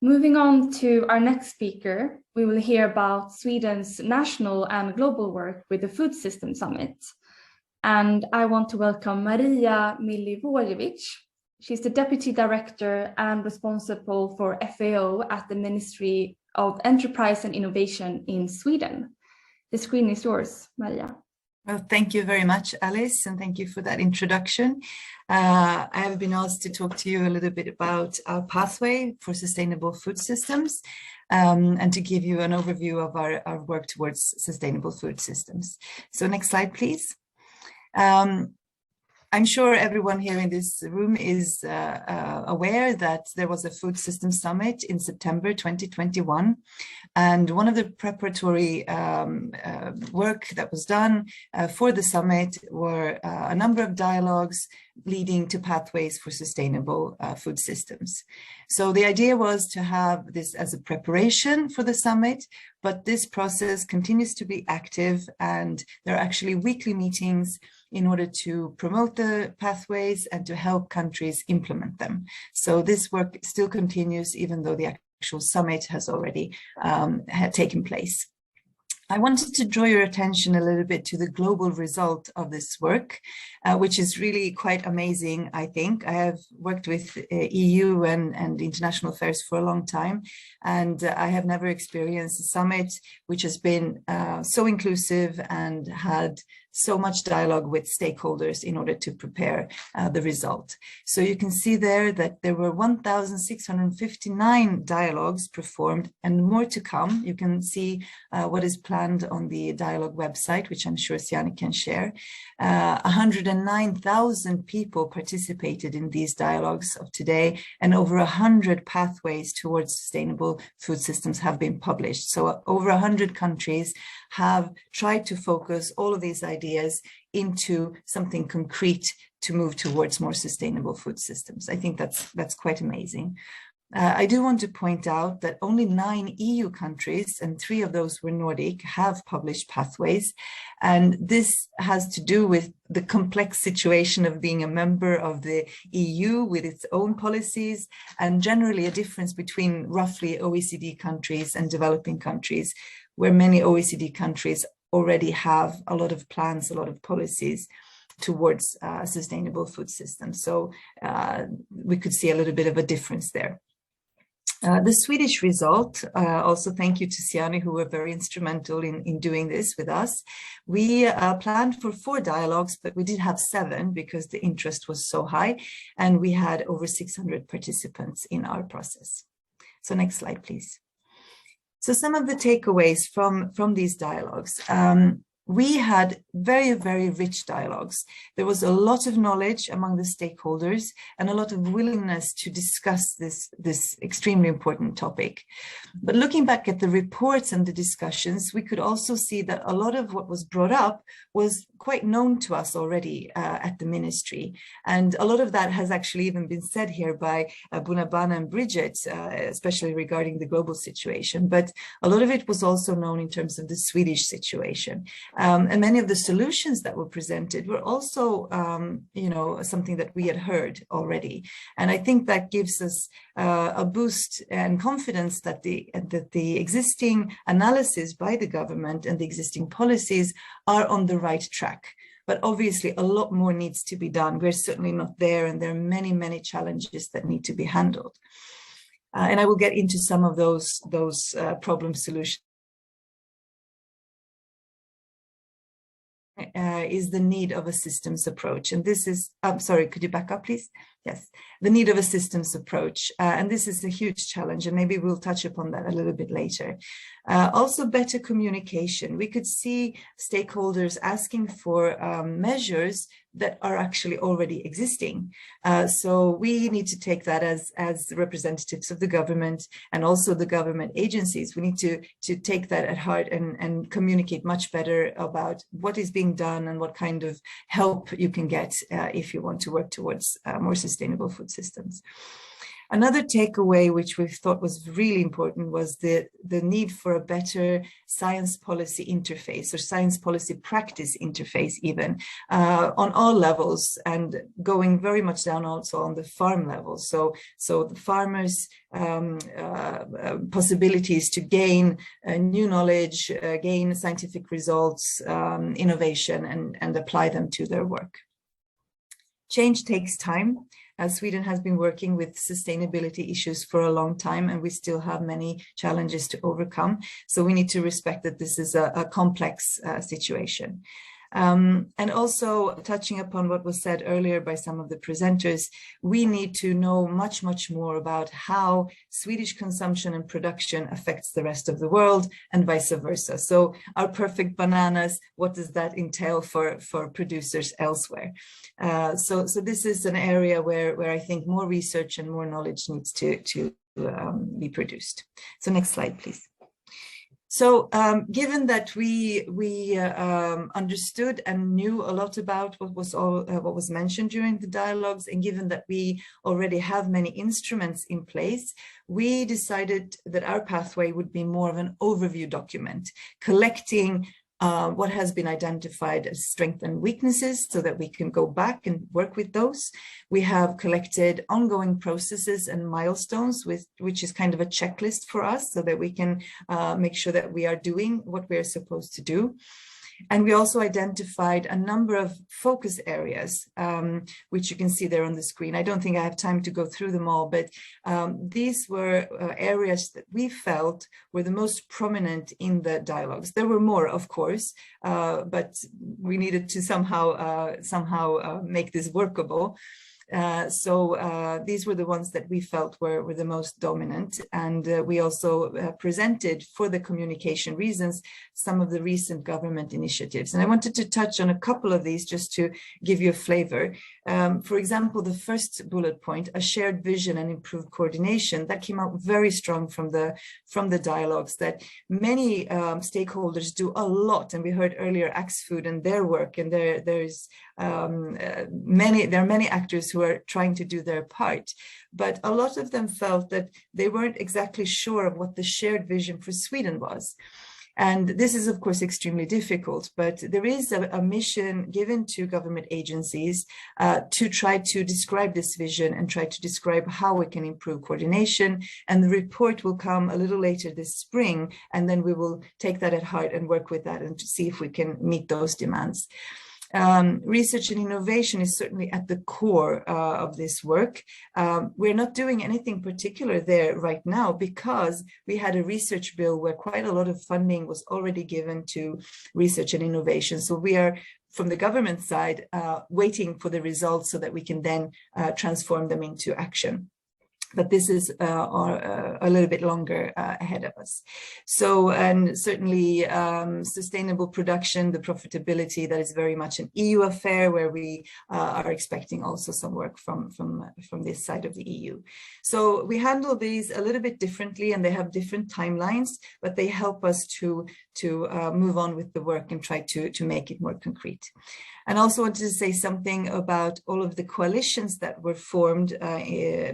Moving on to our next speaker, we will hear about Sweden's national and global work with the Food System Summit. And I want to welcome Marija Milivojevic. She's the Deputy Director and responsible for FAO at the Ministry of Enterprise and Innovation in Sweden. The screen is yours, Marija. Well, thank you very much, Alice, and thank you for that introduction. I have been asked to talk to you a little bit about our pathway for sustainable food systems and to give you an overview of our work towards sustainable food systems. So next slide, please. I'm sure everyone here in this room is aware that there was a Food Systems Summit in September 2021. And one of the preparatory work that was done for the summit were a number of dialogues leading to pathways for sustainable food systems. So the idea was to have this as a preparation for the summit, but this process continues to be active, and there are actually weekly meetings in order to promote the pathways and to help countries implement them. So this work still continues even though the actual summit has already had taken place. I wanted to draw your attention a little bit to the global result of this work, which is really quite amazing, I think. I have worked with EU and international affairs for a long time, and I have never experienced a summit which has been so inclusive and had so much dialogue with stakeholders in order to prepare the result. So you can see there that there were 1,659 dialogues performed and more to come. You can see what is planned on the dialogue website, which I'm sure SIANI can share. 109,000 people participated in these dialogues of today, and over 100 pathways towards sustainable food systems have been published. So over 100 countries have tried to focus all of these ideas into something concrete to move towards more sustainable food systems. I think that's quite amazing. I do want to point out that only 9 EU countries, and 3 of those were Nordic, have published pathways. And this has to do with the complex situation of being a member of the EU with its own policies, and generally a difference between roughly OECD countries and developing countries, where many OECD countries already have a lot of plans, a lot of policies towards sustainable food systems. So we could see a little bit of a difference there. The Swedish result, also thank you to SIANI, who were very instrumental in doing this with us. We planned for 4 dialogues, but we did have 7 because the interest was so high, and we had over 600 participants in our process. So next slide, please. So some of the takeaways from these dialogues. We had very, very rich dialogues. There was a lot of knowledge among the stakeholders and a lot of willingness to discuss this extremely important topic. But looking back at the reports and the discussions, we could also see that a lot of what was brought up was quite known to us already at the ministry. And a lot of that has actually even been said here by Bunabana and Bridget, especially regarding the global situation. But a lot of it was also known in terms of the Swedish situation. And many of the solutions that were presented were also, something that we had heard already. And I think that gives us a boost and confidence that the existing analysis by the government and the existing policies are on the right track. But obviously, a lot more needs to be done. We're certainly not there, and there are many, many challenges that need to be handled. And I will get into some of those problem solutions. Is the need of a systems approach. And this is, I'm sorry, could you back up, please? Yes, the need of a systems approach. And this is a huge challenge, and maybe we'll touch upon that a little bit later. Also, better communication. We could see stakeholders asking for measures that are actually already existing. So we need to take that as representatives of the government and also the government agencies. We need to take that at heart and communicate much better about what is being done and what kind of help you can get if you want to work towards more sustainable food systems. Another takeaway, which we thought was really important, was the need for a better science policy interface, or science policy practice interface even, on all levels, and going very much down also on the farm level. So the farmers' possibilities to gain new knowledge, gain scientific results, innovation, and apply them to their work. Change takes time. Sweden has been working with sustainability issues for a long time, and we still have many challenges to overcome. So we need to respect that this is a complex situation. And also, touching upon what was said earlier by some of the presenters, we need to know much, much more about how Swedish consumption and production affects the rest of the world, and vice versa. So our perfect bananas, what does that entail for producers elsewhere? So this is an area where I think more research and more knowledge needs to be produced. So next slide, please. So given that we understood and knew a lot about what was mentioned during the dialogues, and given that we already have many instruments in place, we decided that our pathway would be more of an overview document, collecting what has been identified as strengths and weaknesses so that we can go back and work with those. We have collected ongoing processes and milestones, which is kind of a checklist for us so that we can make sure that we are doing what we are supposed to do. And we also identified a number of focus areas, which you can see there on the screen. I don't think I have time to go through them all, but these were areas that we felt were the most prominent in the dialogues. There were more, of course, but we needed to somehow make this workable. So these were the ones that we felt were the most dominant, and we also presented, for the communication reasons, some of the recent government initiatives. And I wanted to touch on a couple of these just to give you a flavor. For example, the first bullet point, a shared vision and improved coordination, that came out very strong from the dialogues, that many stakeholders do a lot. And we heard earlier Axfood and their work, and there are many actors who are trying to do their part, but a lot of them felt that they weren't exactly sure of what the shared vision for Sweden was. And this is, of course, extremely difficult, but there is a mission given to government agencies to try to describe this vision and try to describe how we can improve coordination. And the report will come a little later this spring, and then we will take that at heart and work with that and to see if we can meet those demands. Research and innovation is certainly at the core of this work. We're not doing anything particular there right now because we had a research bill where quite a lot of funding was already given to research and innovation. So we are, from the government side, waiting for the results so that we can then transform them into action. But this is a little bit longer ahead of us. So, and certainly sustainable production, the profitability, that is very much an EU affair, where we are expecting also some work from this side of the EU. So we handle these a little bit differently, and they have different timelines, but they help us to move on with the work and try to make it more concrete. And also wanted to say something about all of the coalitions that were formed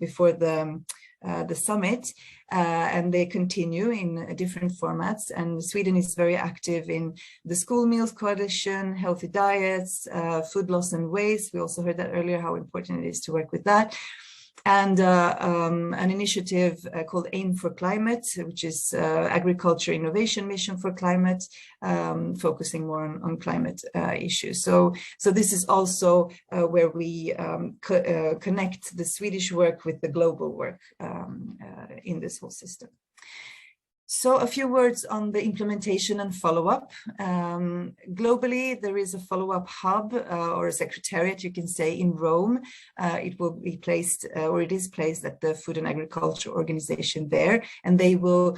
before the summit, and they continue in different formats. And Sweden is very active in the School Meals Coalition, Healthy Diets, Food Loss and Waste. We also heard that earlier, how important it is to work with that. And an initiative called Aim for Climate, which is Agriculture Innovation Mission for Climate, focusing more on climate issues. So this is also where we connect the Swedish work with the global work in this whole system. So a few words on the implementation and follow-up. Globally, there is a follow-up hub or a secretariat, you can say, in Rome. It will be placed, or it is placed, at the Food and Agriculture Organization there, and they will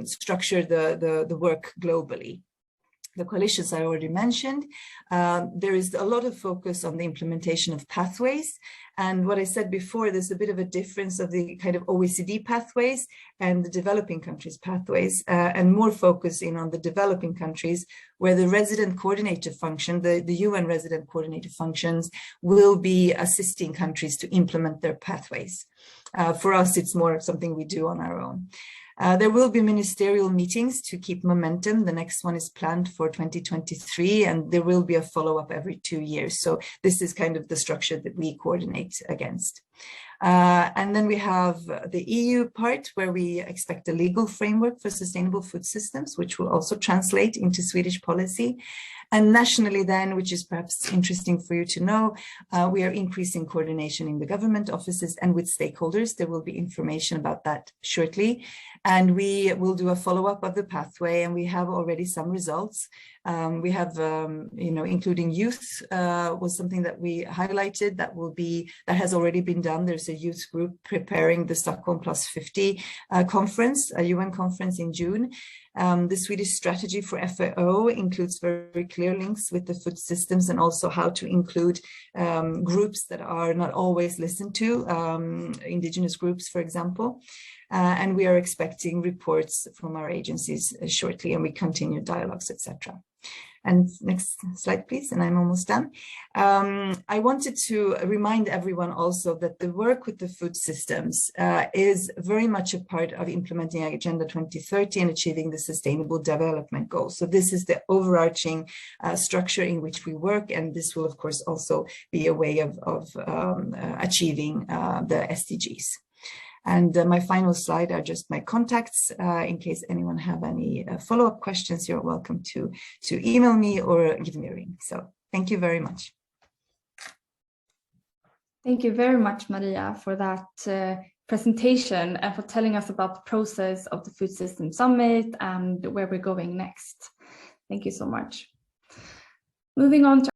structure the work globally. The coalitions I already mentioned. There is a lot of focus on the implementation of pathways. And what I said before, there's a bit of a difference of the kind of OECD pathways and the developing countries pathways, and more focusing on the developing countries, where the resident coordinator function, the UN resident coordinator functions, will be assisting countries to implement their pathways. For us, it's more something we do on our own. There will be ministerial meetings to keep momentum. The next one is planned for 2023, and there will be a follow-up every 2 years. So this is kind of the structure that we coordinate against. And then we have the EU part, where we expect a legal framework for sustainable food systems, which will also translate into Swedish policy. And nationally then, which is perhaps interesting for you to know, we are increasing coordination in the government offices and with stakeholders. There will be information about that shortly. And we will do a follow-up of the pathway, and we have already some results. We have, including youth was something that we highlighted that has already been done. There's a youth group preparing the Stockholm Plus 50 conference, a UN conference in June. The Swedish strategy for FAO includes very clear links with the food systems, and also how to include groups that are not always listened to, indigenous groups, for example. And we are expecting reports from our agencies shortly, and we continue dialogues, etc. And next slide, please, and I'm almost done. I wanted to remind everyone also that the work with the food systems is very much a part of implementing Agenda 2030 and achieving the Sustainable Development Goals. So this is the overarching structure in which we work, and this will, of course, also be a way of achieving the SDGs. And my final slide are just my contacts. In case anyone have any follow-up questions, you're welcome to email me or give me a ring. So thank you very much. Thank you very much, Marija, for that presentation and for telling us about the process of the Food System Summit and where we're going next. Thank you so much. Moving on to